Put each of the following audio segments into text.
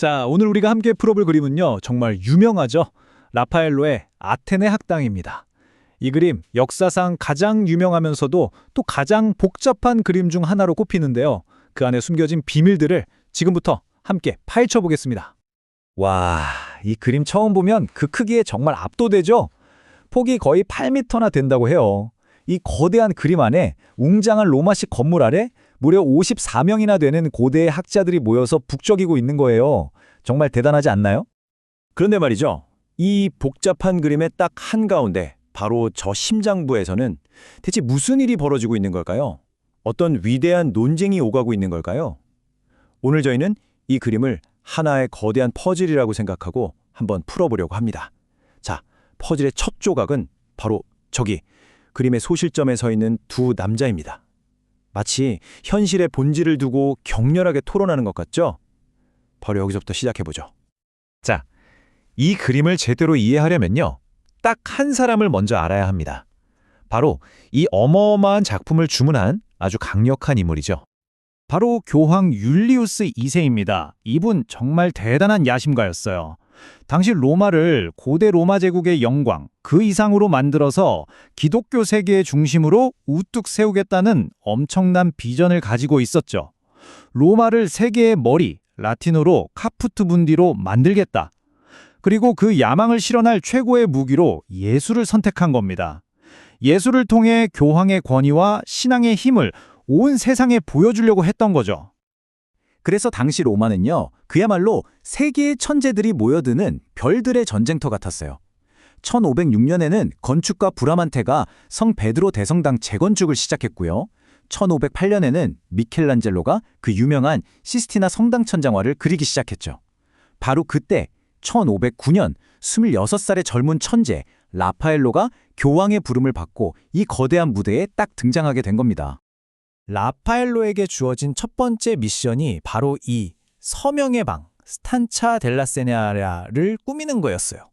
자, 오늘 우리가 함께 풀어볼 그림은요, 정말 유명하죠. 라파엘로의 아테네 학당입니다. 이 그림, 역사상 가장 유명하면서도 또 가장 복잡한 그림 중 하나로 꼽히는데요. 그 안에 숨겨진 비밀들을 지금부터 함께 파헤쳐 보겠습니다. 와, 이 그림 처음 보면 그 크기에 정말 압도되죠? 폭이 거의 8m나 된다고 해요. 이 거대한 그림 안에 웅장한 로마식 건물 아래 무려 54명이나 되는 고대의 학자들이 모여서 북적이고 있는 거예요. 정말 대단하지 않나요? 그런데 말이죠. 이 복잡한 그림의 딱 한가운데 바로 저 심장부에서는 대체 무슨 일이 벌어지고 있는 걸까요? 어떤 위대한 논쟁이 오가고 있는 걸까요? 오늘 저희는 이 그림을 하나의 거대한 퍼즐이라고 생각하고 한번 풀어보려고 합니다. 자, 퍼즐의 첫 조각은 바로 저기 그림의 소실점에 서 있는 두 남자입니다. 마치 현실의 본질을 두고 격렬하게 토론하는 것 같죠? 바로 여기서부터 시작해보죠. 자, 이 그림을 제대로 이해하려면요, 딱 한 사람을 먼저 알아야 합니다. 바로 이 어마어마한 작품을 주문한 아주 강력한 인물이죠. 바로 교황 율리우스 2세입니다. 이분 정말 대단한 야심가였어요. 당시 로마를 고대 로마 제국의 영광, 그 이상으로 만들어서 기독교 세계의 중심으로 우뚝 세우겠다는 엄청난 비전을 가지고 있었죠. 로마를 세계의 머리, 라틴어로 카푸트 문디로 만들겠다. 그리고 그 야망을 실현할 최고의 무기로 예술을 선택한 겁니다. 예술을 통해 교황의 권위와 신앙의 힘을 온 세상에 보여주려고 했던 거죠. 그래서 당시 로마는요, 그야말로 세계의 천재들이 모여드는 별들의 전쟁터 같았어요. 1506년에는 건축가 브라만테가 성 베드로 대성당 재건축을 시작했고요. 1508년에는 미켈란젤로가 그 유명한 시스티나 성당 천장화를 그리기 시작했죠. 바로 그때 1509년 26살의 젊은 천재 라파엘로가 교황의 부름을 받고 이 거대한 무대에 딱 등장하게 된 겁니다. 라파엘로에게 주어진 첫 번째 미션이 바로 이 서명의 방, 스탄차 델라 세냐라를 꾸미는 거였어요.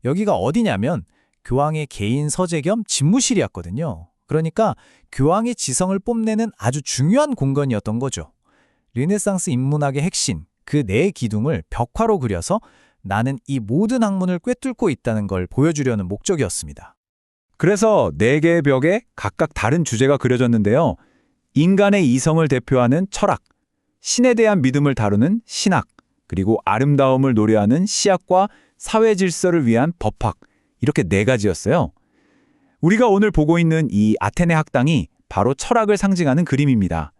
여기가 어디냐면 교황의 개인 서재 겸 집무실이었거든요. 그러니까 교황의 지성을 뽐내는 아주 중요한 공간이었던 거죠. 르네상스 인문학의 핵심, 그 네 기둥을 벽화로 그려서 나는 이 모든 학문을 꿰뚫고 있다는 걸 보여주려는 목적이었습니다. 그래서 네 개의 벽에 각각 다른 주제가 그려졌는데요. 인간의 이성을 대표하는 철학, 신에 대한 믿음을 다루는 신학, 그리고 아름다움을 노래하는 시학과 사회 질서를 위한 법학, 이렇게 네 가지였어요. 우리가 오늘 보고 있는 이 아테네 학당이 바로 철학을 상징하는 그림입니다.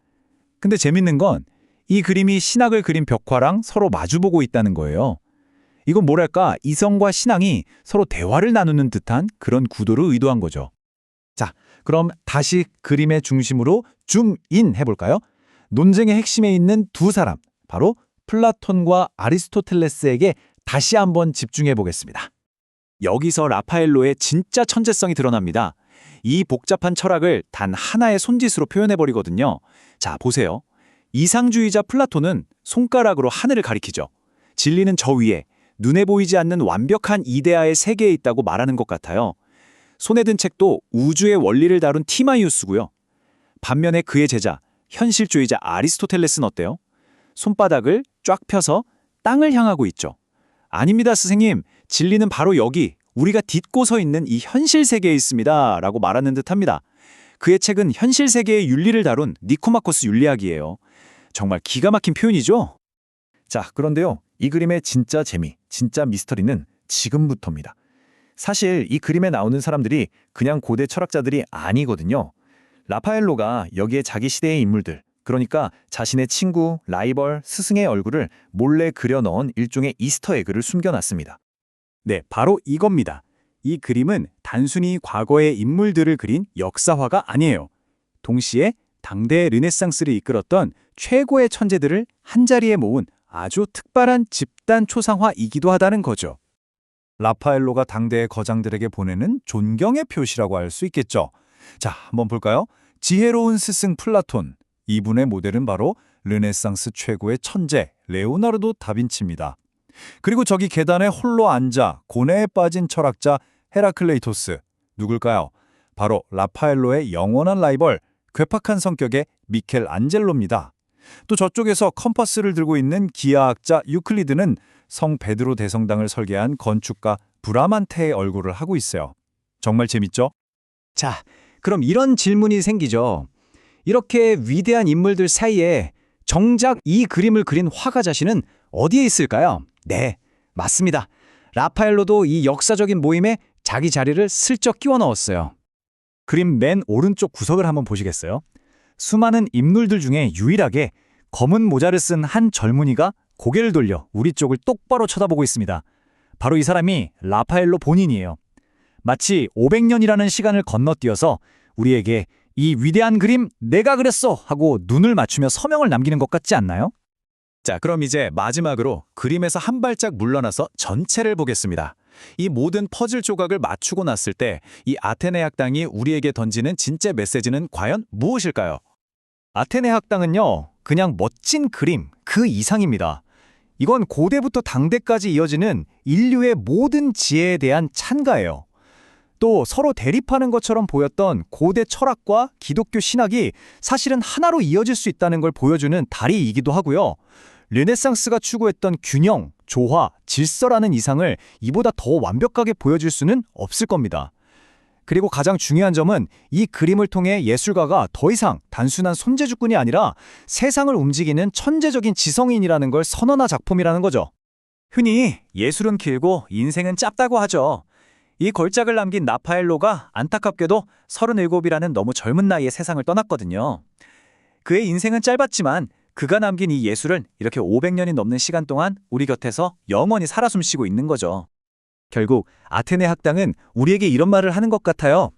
근데 재밌는 건 이 그림이 신학을 그린 벽화랑 서로 마주보고 있다는 거예요. 이건 뭐랄까, 이성과 신앙이 서로 대화를 나누는 듯한 그런 구도를 의도한 거죠. 자, 그럼 다시 그림의 중심으로 줌인 해볼까요? 논쟁의 핵심에 있는 두 사람, 바로 플라톤과 아리스토텔레스에게 다시 한번 집중해 보겠습니다. 여기서 라파엘로의 진짜 천재성이 드러납니다. 이 복잡한 철학을 단 하나의 손짓으로 표현해버리거든요. 자, 보세요. 이상주의자 플라톤은 손가락으로 하늘을 가리키죠. 진리는 저 위에, 눈에 보이지 않는 완벽한 이데아의 세계에 있다고 말하는 것 같아요. 손에 든 책도 우주의 원리를 다룬 티마이우스고요. 반면에 그의 제자, 현실주의자 아리스토텔레스는 어때요? 손바닥을 쫙 펴서 땅을 향하고 있죠. 아닙니다, 스승님. 진리는 바로 여기, 우리가 딛고 서 있는 이 현실 세계에 있습니다. 라고 말하는 듯합니다. 그의 책은 현실 세계의 윤리를 다룬 니코마코스 윤리학이에요. 정말 기가 막힌 표현이죠? 자, 그런데요. 이 그림의 진짜 재미, 진짜 미스터리는 지금부터입니다. 사실 이 그림에 나오는 사람들이 그냥 고대 철학자들이 아니거든요. 라파엘로가 여기에 자기 시대의 인물들, 그러니까 자신의 친구, 라이벌, 스승의 얼굴을 몰래 그려넣은 일종의 이스터에그를 숨겨놨습니다. 네, 바로 이겁니다. 이 그림은 단순히 과거의 인물들을 그린 역사화가 아니에요. 동시에 당대의 르네상스를 이끌었던 최고의 천재들을 한자리에 모은 아주 특별한 집단 초상화이기도 하다는 거죠. 라파엘로가 당대의 거장들에게 보내는 존경의 표시라고 할 수 있겠죠. 자, 한번 볼까요? 지혜로운 스승 플라톤. 이분의 모델은 바로 르네상스 최고의 천재 레오나르도 다빈치입니다. 그리고 저기 계단에 홀로 앉아 고뇌에 빠진 철학자 헤라클레이토스. 누굴까요? 바로 라파엘로의 영원한 라이벌, 괴팍한 성격의 미켈안젤로입니다. 또 저쪽에서 컴파스를 들고 있는 기하학자 유클리드는 성 베드로 대성당을 설계한 건축가 브라만테의 얼굴을 하고 있어요. 정말 재밌죠? 자, 그럼 이런 질문이 생기죠. 이렇게 위대한 인물들 사이에 정작 이 그림을 그린 화가 자신은 어디에 있을까요? 네, 맞습니다. 라파엘로도 이 역사적인 모임에 자기 자리를 슬쩍 끼워 넣었어요. 그림 맨 오른쪽 구석을 한번 보시겠어요? 수많은 인물들 중에 유일하게 검은 모자를 쓴 한 젊은이가 고개를 돌려 우리 쪽을 똑바로 쳐다보고 있습니다. 바로 이 사람이 라파엘로 본인이에요. 마치 500년이라는 시간을 건너뛰어서 우리에게 이 위대한 그림 내가 그렸어 하고 눈을 맞추며 서명을 남기는 것 같지 않나요? 자, 그럼 이제 마지막으로 그림에서 한 발짝 물러나서 전체를 보겠습니다. 이 모든 퍼즐 조각을 맞추고 났을 때 이 아테네 학당이 우리에게 던지는 진짜 메시지는 과연 무엇일까요? 아테네 학당은요, 그냥 멋진 그림 그 이상입니다. 이건 고대부터 당대까지 이어지는 인류의 모든 지혜에 대한 찬가예요. 또 서로 대립하는 것처럼 보였던 고대 철학과 기독교 신학이 사실은 하나로 이어질 수 있다는 걸 보여주는 다리이기도 하고요. 르네상스가 추구했던 균형, 조화, 질서라는 이상을 이보다 더 완벽하게 보여줄 수는 없을 겁니다. 그리고 가장 중요한 점은 이 그림을 통해 예술가가 더 이상 단순한 손재주꾼이 아니라 세상을 움직이는 천재적인 지성인이라는 걸 선언한 작품이라는 거죠. 흔히 예술은 길고 인생은 짧다고 하죠. 이 걸작을 남긴 라파엘로가 안타깝게도 37이라는 너무 젊은 나이에 세상을 떠났거든요. 그의 인생은 짧았지만 그가 남긴 이 예술은 이렇게 500년이 넘는 시간 동안 우리 곁에서 영원히 살아 숨쉬고 있는 거죠. 결국 아테네 학당은 우리에게 이런 말을 하는 것 같아요.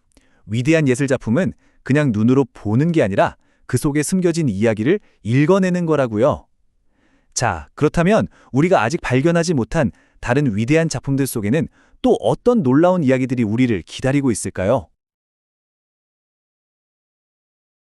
위대한 예술 작품은 그냥 눈으로 보는 게 아니라 그 속에 숨겨진 이야기를 읽어내는 거라고요. 자, 그렇다면 우리가 아직 발견하지 못한 다른 위대한 작품들 속에는 또 어떤 놀라운 이야기들이 우리를 기다리고 있을까요?